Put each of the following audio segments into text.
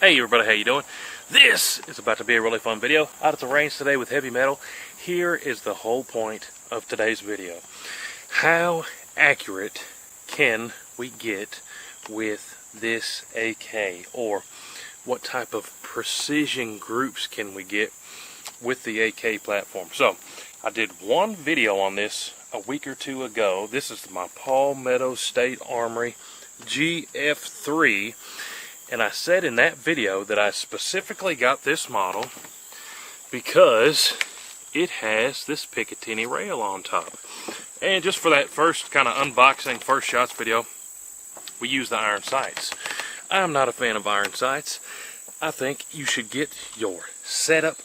Hey everybody, how you doing? This is about to be a really fun video. Out at the range today with heavy metal. Here is the whole point of today's video. How accurate can we get with this AK? Or what type of precision groups can we get with the AK platform? So, I did one video on this a week or two ago. This is my Palmetto State Armory GF3. And I said in that video that I specifically got this model because it has this Picatinny rail on top. And just for that first kind of unboxing, first shots video, we use the iron sights. I'm not a fan of iron sights. I think you should get your setup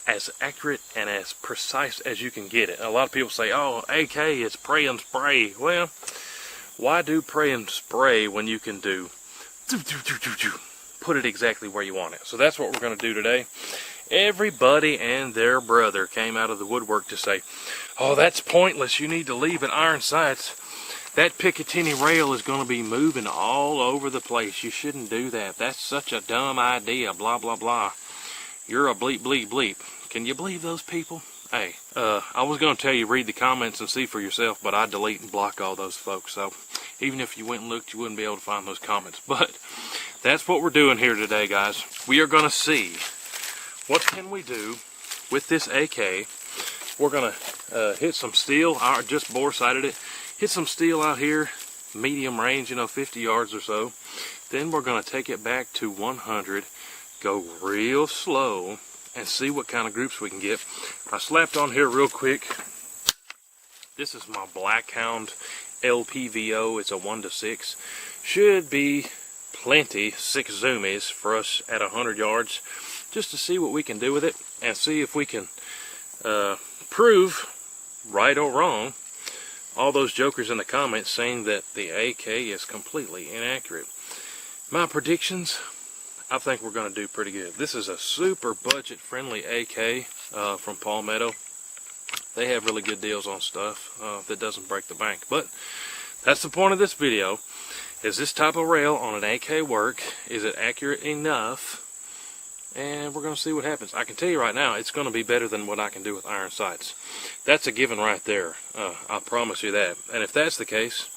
as accurate and as precise as you can get it. And a lot of people say, oh, AK is pray and spray. Well, why do pray and spray when you can do put it exactly where you want it? So that's what we're going to do today. Everybody and their brother came out of the woodwork to say, oh, that's pointless, you need to leave it iron sights. That Picatinny rail is going to be moving all over the place. You shouldn't do that. That's such a dumb idea, blah blah blah. You're a bleep bleep bleep. Can you believe those people? Hey, I was going to tell you read the comments and see for yourself, but I delete and block all those folks. So even if you went and looked, you wouldn't be able to find those comments. But that's what we're doing here today, guys. We are going to see what can we do with this AK. We're going to hit some steel. I just bore sighted it. Hit some steel out here, medium range, 50 yards or so. Then we're going to take it back to 100, go real slow, and see what kind of groups we can get. I slapped on here real quick. This is my Blackhound LPVO. It's a 1-to-6. Should be plenty 6 zoomies for us at 100 yards, just to see what we can do with it and see if we can prove right or wrong all those jokers in the comments saying that the AK is completely inaccurate. My predictions, I think we're going to do pretty good. This is a super budget-friendly AK from Palmetto. They have really good deals on stuff that doesn't break the bank. But that's the point of this video. Is this type of rail on an AK work? Is it accurate enough? And we're going to see what happens. I can tell you right now, it's going to be better than what I can do with iron sights. That's a given right there. I promise you that. And if that's the case,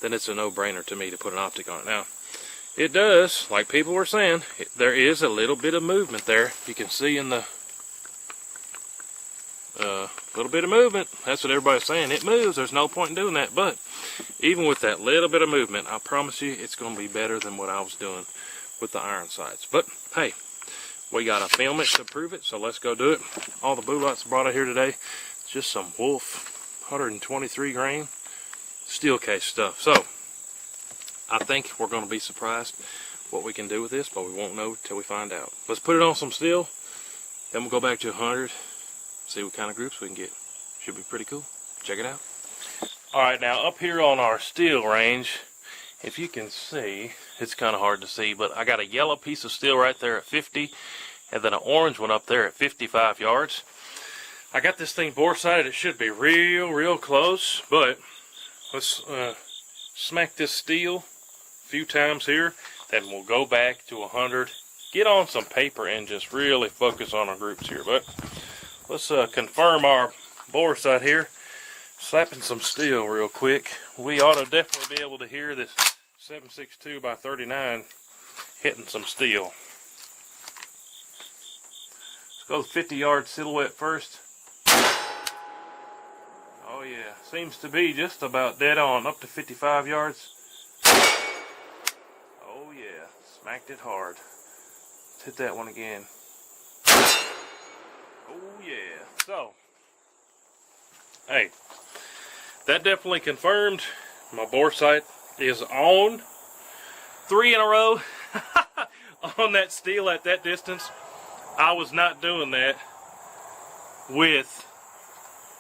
then it's a no-brainer to me to put an optic on it. Now, it does, like people were saying, there is a little bit of movement there. You can see in the little bit of movement. That's what everybody's saying. It moves. There's no point in doing that. But even with that little bit of movement, I promise you it's going to be better than what I was doing with the iron sights. But, hey, we got to film it to prove it, so let's go do it. All the bullets brought out here today, it's just some Wolf 123 grain steel case stuff. So, I think we're going to be surprised what we can do with this, but we won't know till we find out. Let's put it on some steel, then we'll go back to 100, see what kind of groups we can get. Should be pretty cool. Check it out. Alright, now up here on our steel range, if you can see, it's kind of hard to see, but I got a yellow piece of steel right there at 50, and then an orange one up there at 55 yards. I got this thing bore sighted. It should be real close, but let's smack this steel a few times here, then we'll go back to 100, get on some paper, and just really focus on our groups here. But let's confirm our bore sight here. Slapping some steel real quick. We ought to definitely be able to hear this 7.62 by 39 hitting some steel. Let's go 50-yard silhouette first. Oh yeah, seems to be just about dead on, up to 55 yards. Oh yeah, smacked it hard. Let's hit that one again. Oh yeah. So, hey, that definitely confirmed my bore sight is on. 3 in a row on that steel at that distance. I was not doing that with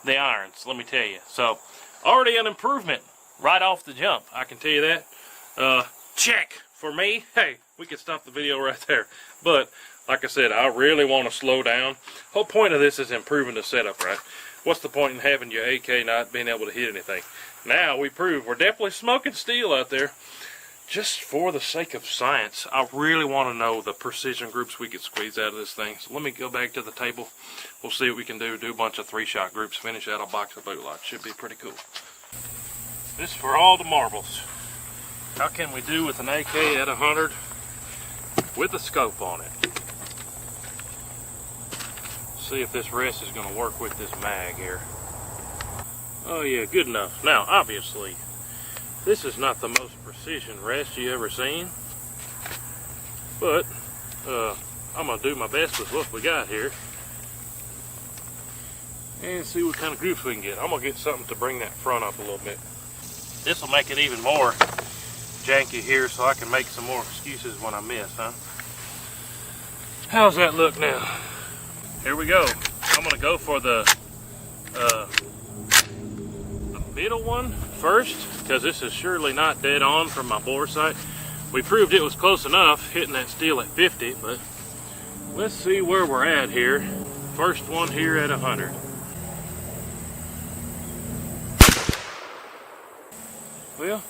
the irons, let me tell you. So, already an improvement right off the jump, I can tell you that. Check for me. Hey, we could stop the video right there. But, like I said, I really want to slow down. Whole point of this is improving the setup, right? What's the point in having your AK not being able to hit anything? Now we prove we're definitely smoking steel out there. just for the sake of science, I really want to know the precision groups we could squeeze out of this thing. So let me go back to the table. We'll see what we can do. Do a bunch of 3-shot groups, finish out a box of bootlots. Should be pretty cool. This is for all the marbles. How can we do with an AK at 100 with a scope on it? See if this rest is going to work with this mag here. Oh yeah, good enough. Now, obviously, this is not the most precision rest you ever seen, but I'm going to do my best with what we got here and see what kind of groups we can get. I'm going to get something to bring that front up a little bit. This will make it even more janky here so I can make some more excuses when I miss, huh? How's that look now? Here we go. I'm going to go for the middle one first, because this is surely not dead on from my bore sight. We proved it was close enough hitting that steel at 50, but let's see where we're at here. First one here at 100. Well,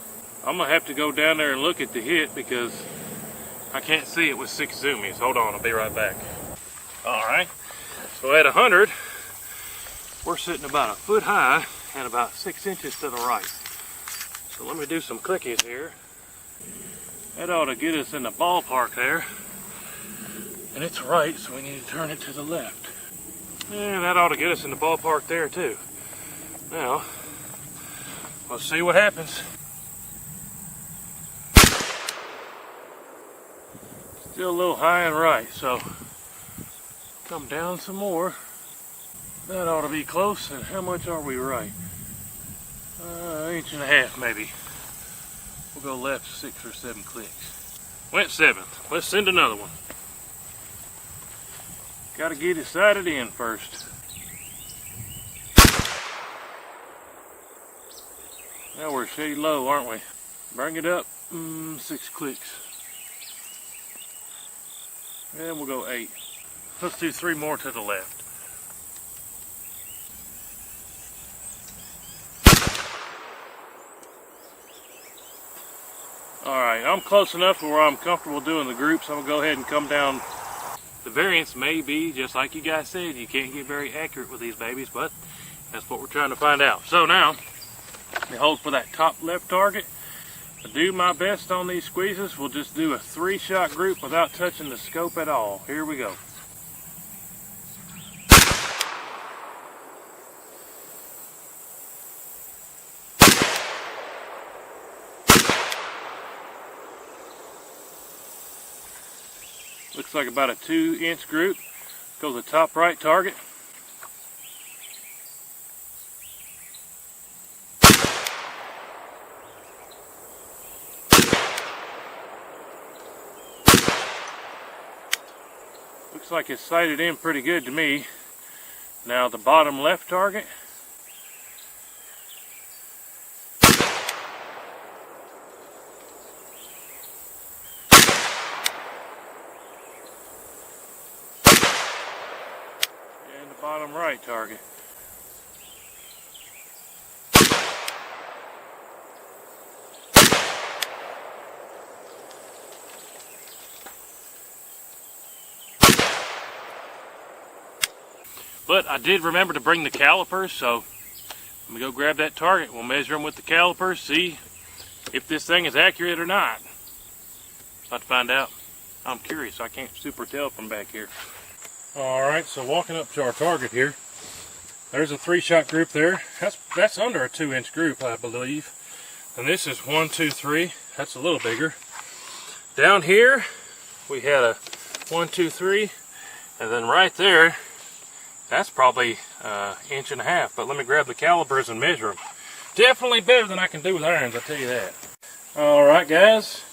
I'm gonna have to go down there and look at the hit because I can't see it with 6 zoomies. Hold on, I'll be right back. Alright, so at 100, we're sitting about a foot high and about 6 inches to the right. So let me do some clickies here. That ought to get us in the ballpark there. And it's right, so we need to turn it to the left. And that ought to get us in the ballpark there too. Now, let's see what happens. Still a little high and right, so come down some more. That ought to be close. And how much are we right? 1.5 inches maybe. We'll go left 6 or 7 clicks. Went 7th. Let's send another one. Got to get it sighted in first. Now we're shady low, aren't we? Bring it up. 6 clicks. And we'll go 8. Let's do 3 more to the left. Alright, I'm close enough where I'm comfortable doing the groups. I'm going to go ahead and come down. The variance may be, just like you guys said, you can't get very accurate with these babies, but that's what we're trying to find out. So now, we hold for that top left target. To do my best on these squeezes, we'll just do a 3-shot group without touching the scope at all. Here we go. Looks like about a 2-inch group. Go to the top right target. Looks like it's sighted in pretty good to me. Now the bottom left target. And the bottom right target. But I did remember to bring the calipers, so let me go grab that target. We'll measure them with the calipers, see if this thing is accurate or not. About to find out. I'm curious, I can't super tell from back here. Alright, so walking up to our target here, there's a 3-shot group there. That's under a 2-inch group, I believe. And this is 1, 2, 3. That's a little bigger. Down here, we had a 1, 2, 3, and then right there, that's probably 1.5 inches, but let me grab the calipers and measure them. Definitely better than I can do with irons, I'll tell you that. Alright guys,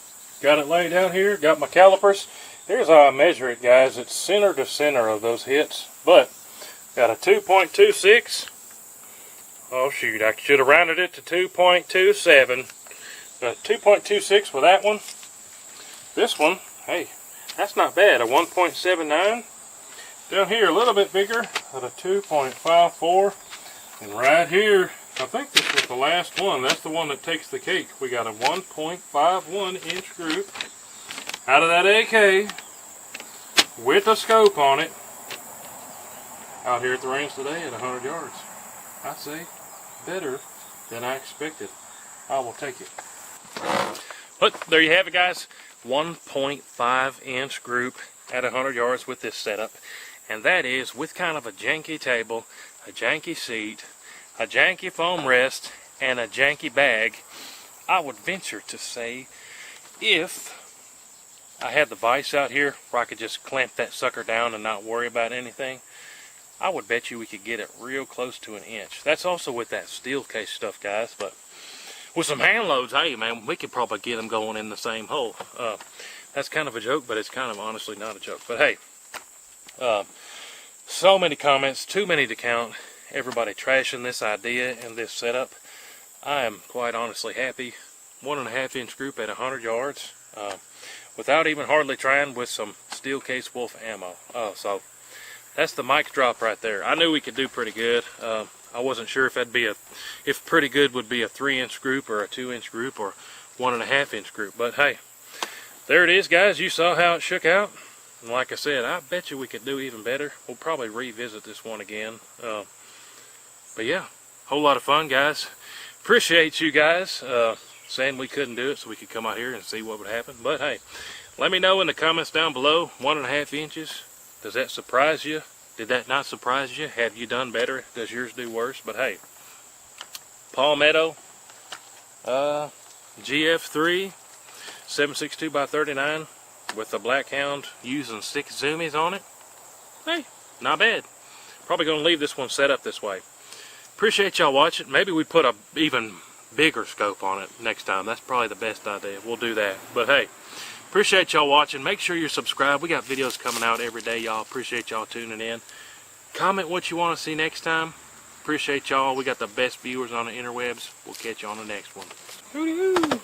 got it laid out here, got my calipers. Here's how I measure it, guys. It's center to center of those hits, but got a 2.26. Oh shoot, I should have rounded it to 2.27. Got 2.26 with that one. This one, hey, that's not bad, a 1.79. Down here a little bit bigger at a 2.54, and right here I think this was the last one. That's the one that takes the cake. We got a 1.51 inch group out of that AK with a scope on it out here at the range today at 100 yards. I say better than I expected. I will take it. But there you have it, guys. 1.5 inch group at 100 yards with this setup. And that is with kind of a janky table, a janky seat, a janky foam rest, and a janky bag. I would venture to say, if I had the vise out here where I could just clamp that sucker down and not worry about anything, I would bet you we could get it real close to an inch. That's also with that steel case stuff, guys. But with some hand loads, hey man, we could probably get them going in the same hole. That's kind of a joke, but it's kind of honestly not a joke. But hey, so many comments, too many to count. Everybody trashing this idea and this setup. I am quite honestly happy. 1.5 inch group at 100 yards, without even hardly trying with some steel case wolf ammo. So that's the mic drop right there. I knew we could do pretty good. I wasn't sure if if pretty good would be a 3 inch group or a 2 inch group or 1.5 inch group. But hey, there it is, guys. You saw how it shook out. And like I said, I bet you we could do even better. We'll probably revisit this one again. But yeah, whole lot of fun, guys. Appreciate you guys saying we couldn't do it so we could come out here and see what would happen. But hey, let me know in the comments down below. 1.5 inches. Does that surprise you? Did that not surprise you? Have you done better? Does yours do worse? But hey, Palmetto GF3 762x39 with the Black Hound using 6 zoomies on it. Hey, not bad. Probably going to leave this one set up this way. Appreciate y'all watching. Maybe we put a even bigger scope on it next time. That's probably the best idea. We'll do that. But hey, appreciate y'all watching. Make sure you're subscribed. We got videos coming out every day, y'all. Appreciate y'all tuning in. Comment what you want to see next time. Appreciate y'all. We got the best viewers on the interwebs. We'll catch you on the next one. Hooty-hoo!